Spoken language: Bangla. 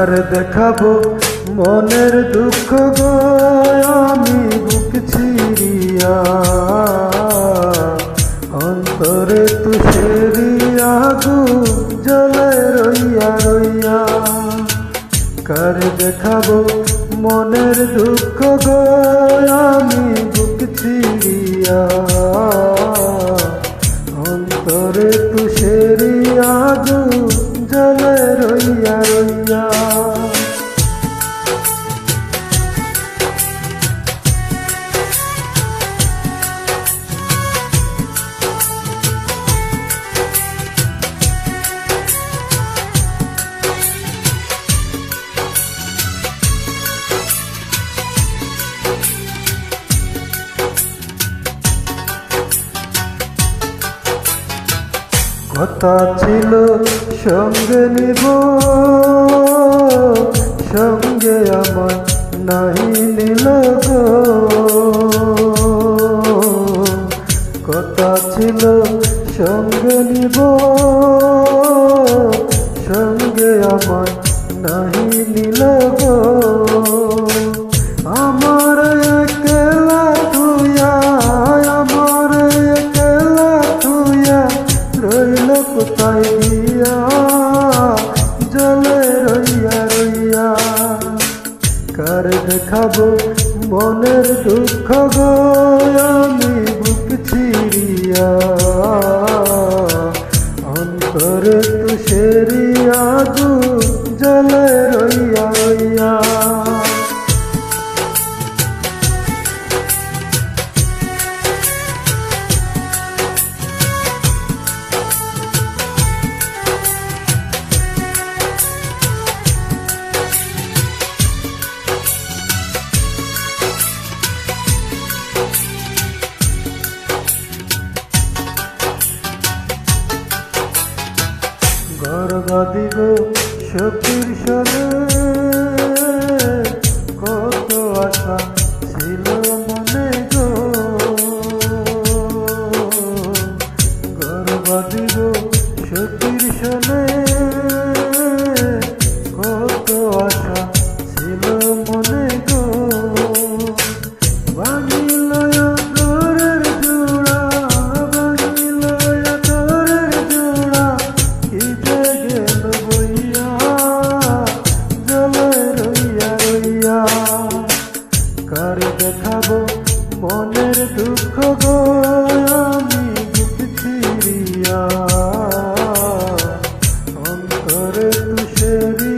কার দেখাবো মনের দুঃখ গো আমি বুক চিরিয়া, অন্তরে তুষেরি আগুন জ্বলে রইয়া রইয়া। কার দেখাবো মনের দুঃখ গো আমি বুক চিরিয়া, অন্তরে তুষেরি আগুন জ্বলে রইয়া রইয়া। কথা ছিল সঙ্গে নিব, সঙ্গে আমার নাহি নিল গো। কথা ছিল সঙ্গে নিব, সঙ্গে আমার নাহি নিল গো। আমার একলা তুইয়া, আমার একলা তুইয়া রইল কোথায় গিয়া, জলে রইয়া রইয়া। কার দেখাবো মনের দুঃখ গো আমি বুক চিরিয়া, অন্তরে তুষেরি আগুন জলে রইয়া রইয়া। গর্ব দিব সখীর সনে, কত আশা ছিল মনে গো। গর্ব দিব সখীর সনে, কত আশা ছিল মনে গো। ভাঙিল আতরের জোড়া, ভাঙিল আতরের জোড়া, কি যে গেল বইয়া, জলে রইয়া রইয়া। কার দেখাবো মনের দুঃখ গো আমি বুক চিরিয়া, অন্তরে তুষেরি